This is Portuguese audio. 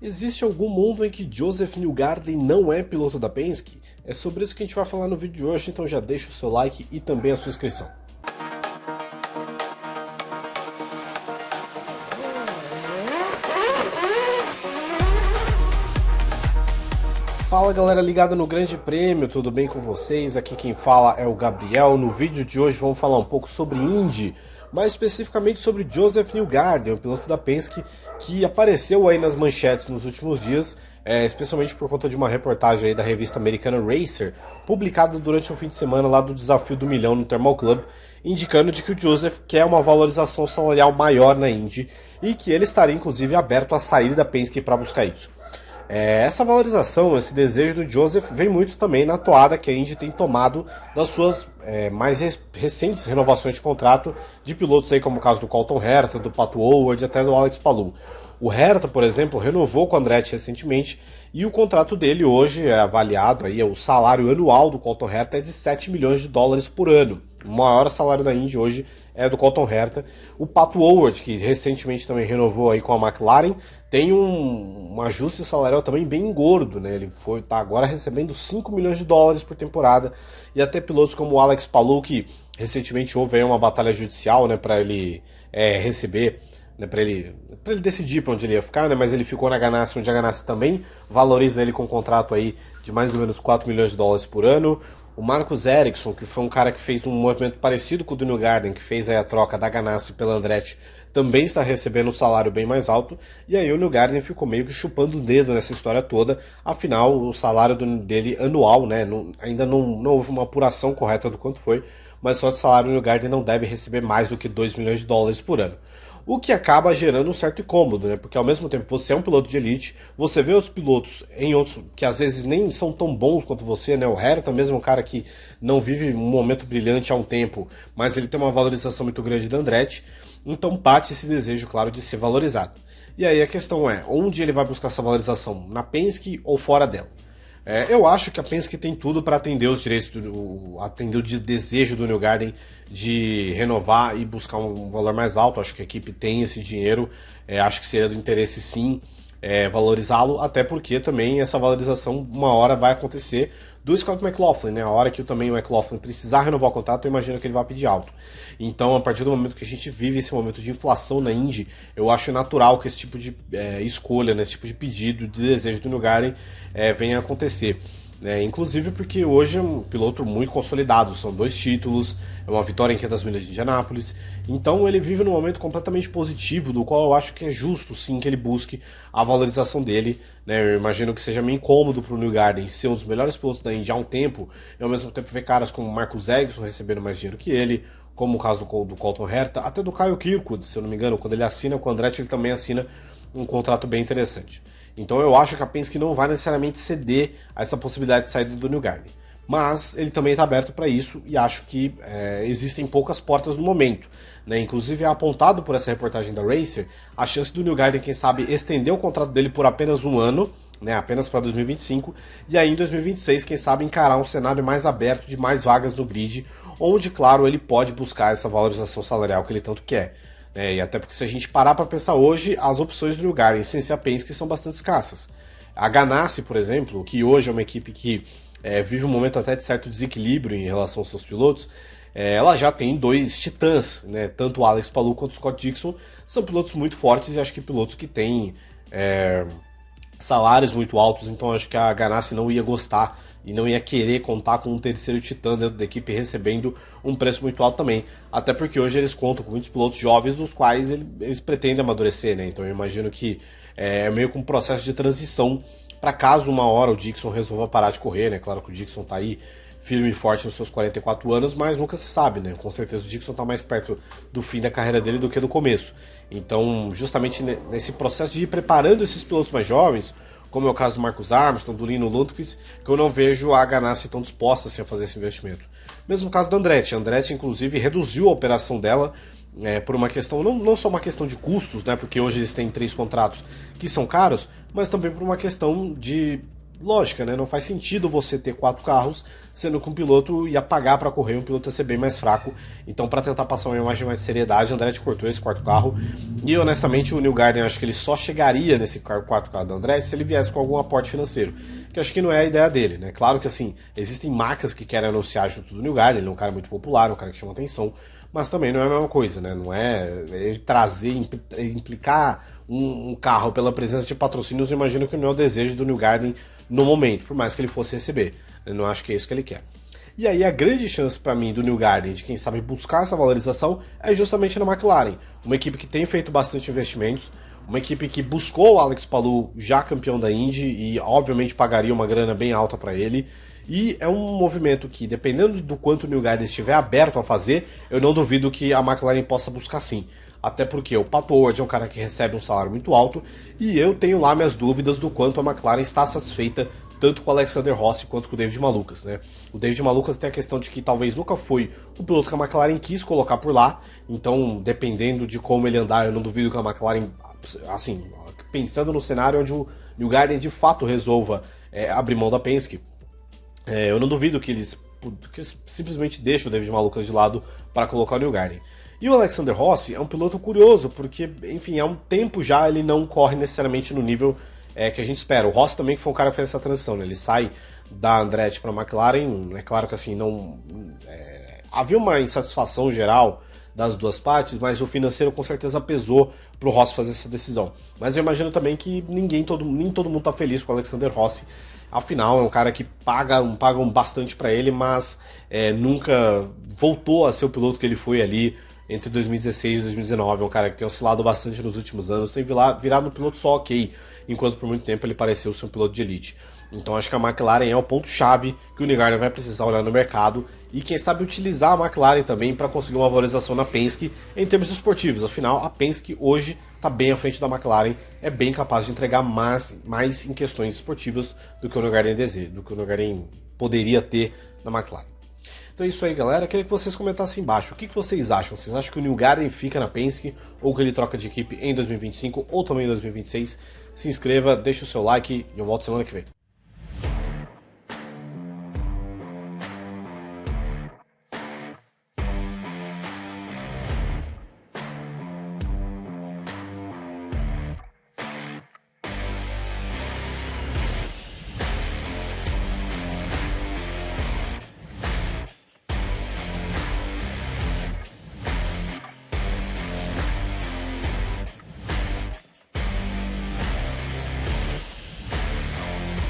Existe algum mundo em que Joseph Newgarden não é piloto da Penske? É sobre isso que a gente vai falar no vídeo de hoje, então já deixa o seu like e também a sua inscrição. Fala galera ligada no Grande Prêmio, tudo bem com vocês? Aqui quem fala é o Gabriel. No vídeo de hoje vamos falar um pouco sobre Indy, mais especificamente sobre Joseph Newgarden, o piloto da Penske, que apareceu aí nas manchetes nos últimos dias, especialmente por conta de uma reportagem aí da revista americana Racer, publicada durante o fim de semana lá do Desafio do Milhão no Thermal Club, indicando de que o Joseph quer uma valorização salarial maior na Indy e que ele estaria inclusive aberto a sair da Penske para buscar isso. Essa valorização, esse desejo do Joseph vem muito também na toada que a Indy tem tomado das suas mais recentes renovações de contrato de pilotos aí, como o caso do Colton Herta, do Pato O'Ward e até do Alex Palou. O Herta, por exemplo, renovou com o Andretti recentemente e o contrato dele hoje é avaliado, aí, o salário anual do Colton Herta é de 7 milhões de dólares por ano. O maior salário da Indy hoje é do Colton Herta. O Pato O'Ward, que recentemente também renovou aí com a McLaren, tem um ajuste salarial também bem gordo, né? Ele tá agora recebendo 5 milhões de dólares por temporada, e até pilotos como o Alex Palou, que recentemente houve aí uma batalha judicial, né, para ele receber, né, para ele decidir para onde ele ia ficar, né, mas ele ficou na Ganassi, onde a Ganassi também valoriza ele com um contrato aí de mais ou menos 4 milhões de dólares por ano. O Marcus Ericsson, que foi um cara que fez um movimento parecido com o do Newgarden, que fez aí a troca da Ganassi pela Andretti, também está recebendo um salário bem mais alto, e aí o Newgarden ficou meio que chupando o dedo nessa história toda. Afinal, o salário dele anual, né, ainda não houve uma apuração correta do quanto foi, mas só de salário o Newgarden não deve receber mais do que 2 milhões de dólares por ano. O que acaba gerando um certo incômodo, né? Porque ao mesmo tempo você é um piloto de elite, você vê outros pilotos em outros que às vezes nem são tão bons quanto você, né? O Herta mesmo é um cara que não vive um momento brilhante há um tempo, mas ele tem uma valorização muito grande da Andretti, então bate esse desejo, claro, de ser valorizado. E aí a questão é, onde ele vai buscar essa valorização? Na Penske ou fora dela? Eu acho que a Penske tem tudo para atender os direitos, atender o desejo do Newgarden de renovar e buscar um valor mais alto. Acho que a equipe tem esse dinheiro, acho que seria do interesse sim valorizá-lo, até porque também essa valorização uma hora vai acontecer do Scott McLaughlin, né? A hora que também o McLaughlin precisar renovar o contrato, eu imagino que ele vai pedir alto. Então, a partir do momento que a gente vive esse momento de inflação na Indy, eu acho natural que esse tipo de escolha, né, esse tipo de pedido, de desejo do Newgarden venha a acontecer. Inclusive porque hoje é um piloto muito consolidado, são 2 títulos, é uma vitória em 500 milhas de Indianápolis, então ele vive num momento completamente positivo, do qual eu acho que é justo sim que ele busque a valorização dele, né? Eu imagino que seja meio incômodo para o Newgarden ser um dos melhores pilotos da Indy há um tempo, e ao mesmo tempo ver caras como Marcus Ericsson recebendo mais dinheiro que ele, como o caso do Colton Herta, até do Kyle Kirkwood, se eu não me engano, quando ele assina com o Andretti, ele também assina um contrato bem interessante. Então eu acho que a Penske não vai necessariamente ceder a essa possibilidade de saída do Newgarden. Mas ele também está aberto para isso e acho que existem poucas portas no momento. Né? Inclusive é apontado por essa reportagem da Racer a chance do Newgarden, quem sabe, estender o contrato dele por apenas um ano, né, apenas para 2025, e aí em 2026, quem sabe, encarar um cenário mais aberto de mais vagas no grid, onde, claro, ele pode buscar essa valorização salarial que ele tanto quer. E até porque se a gente parar para pensar hoje, as opções do Newgarden sem ser a Penske são bastante escassas. A Ganassi, por exemplo, que hoje é uma equipe que vive um momento até de certo desequilíbrio em relação aos seus pilotos, ela já tem 2 titãs, né? Tanto o Alex Palou quanto o Scott Dixon são pilotos muito fortes e acho que pilotos que têm salários muito altos, então acho que a Ganassi não ia gostar e não ia querer contar com um terceiro titã dentro da equipe recebendo um preço muito alto também, até porque hoje eles contam com muitos pilotos jovens dos quais eles pretendem amadurecer, né? Então eu imagino que é meio que um processo de transição para caso uma hora o Dixon resolva parar de correr, né? Claro que o Dixon tá aí firme e forte nos seus 44 anos, mas nunca se sabe, né? Com certeza o Dixon está mais perto do fim da carreira dele do que do começo. Então, justamente nesse processo de ir preparando esses pilotos mais jovens, como é o caso do Marcus Armstrong, do Lino Lundqvist, que eu não vejo a Ganassi tão disposta assim, a fazer esse investimento. Mesmo caso da Andretti. A Andretti, inclusive, reduziu a operação dela por uma questão, não só uma questão de custos, né? Porque hoje eles têm 3 contratos que são caros, mas também por uma questão de lógica, né? Não faz sentido você ter 4 carros, sendo que um piloto ia pagar para correr, um piloto ia ser bem mais fraco. Então, para tentar passar uma imagem mais de seriedade, o Andretti cortou esse 4 carro. E honestamente, o New Garden, acho que ele só chegaria nesse 4 carro do Andretti se ele viesse com algum aporte financeiro, que acho que não é a ideia dele, né? Claro que assim, existem marcas que querem anunciar junto do New Garden, ele é um cara muito popular, um cara que chama atenção, mas também não é a mesma coisa, né? Não é ele trazer, implicar um carro pela presença de patrocínios, eu imagino que não é o desejo do New Garden no momento, por mais que ele fosse receber. Eu não acho que é isso que ele quer. E aí a grande chance para mim do New Garden, de quem sabe buscar essa valorização, é justamente na McLaren. Uma equipe que tem feito bastante investimentos, uma equipe que buscou o Alex Palou, já campeão da Indy, e obviamente pagaria uma grana bem alta para ele. E é um movimento que, dependendo do quanto o New Garden estiver aberto a fazer, eu não duvido que a McLaren possa buscar sim. Até porque o Pato O'Ward é um cara que recebe um salário muito alto, e eu tenho lá minhas dúvidas do quanto a McLaren está satisfeita tanto com o Alexander Rossi quanto com o David Malukas, né? O David Malukas tem a questão de que talvez nunca foi o piloto que a McLaren quis colocar por lá, então dependendo de como ele andar, eu não duvido que a McLaren, assim, pensando no cenário onde o New Garden de fato resolva abrir mão da Penske, eu não duvido que eles simplesmente deixem o David Malukas de lado para colocar o New Garden. E o Alexander Rossi é um piloto curioso, porque, enfim, há um tempo já ele não corre necessariamente no nível que a gente espera. O Rossi também foi um cara que fez essa transição, né? Ele sai da Andretti para a McLaren, é claro que assim, não havia uma insatisfação geral das duas partes, mas o financeiro com certeza pesou para o Rossi fazer essa decisão. Mas eu imagino também que nem todo mundo está feliz com o Alexander Rossi. Afinal, é um cara que pagam bastante para ele, mas nunca voltou a ser o piloto que ele foi ali entre 2016 e 2019. É um cara que tem oscilado bastante nos últimos anos, tem virado um piloto só ok, enquanto por muito tempo ele pareceu ser um piloto de elite. Então acho que a McLaren é o ponto-chave que o New Garden vai precisar olhar no mercado e quem sabe utilizar a McLaren também para conseguir uma valorização na Penske em termos esportivos. Afinal, a Penske hoje está bem à frente da McLaren, é bem capaz de entregar mais em questões esportivas do que o New Garden deseja, do que o New Garden poderia ter na McLaren. Então é isso aí, galera. Queria que vocês comentassem embaixo. O que vocês acham? Vocês acham que o New Garden fica na Penske ou que ele troca de equipe em 2025 ou também em 2026? Se inscreva, deixe o seu like e eu volto semana que vem.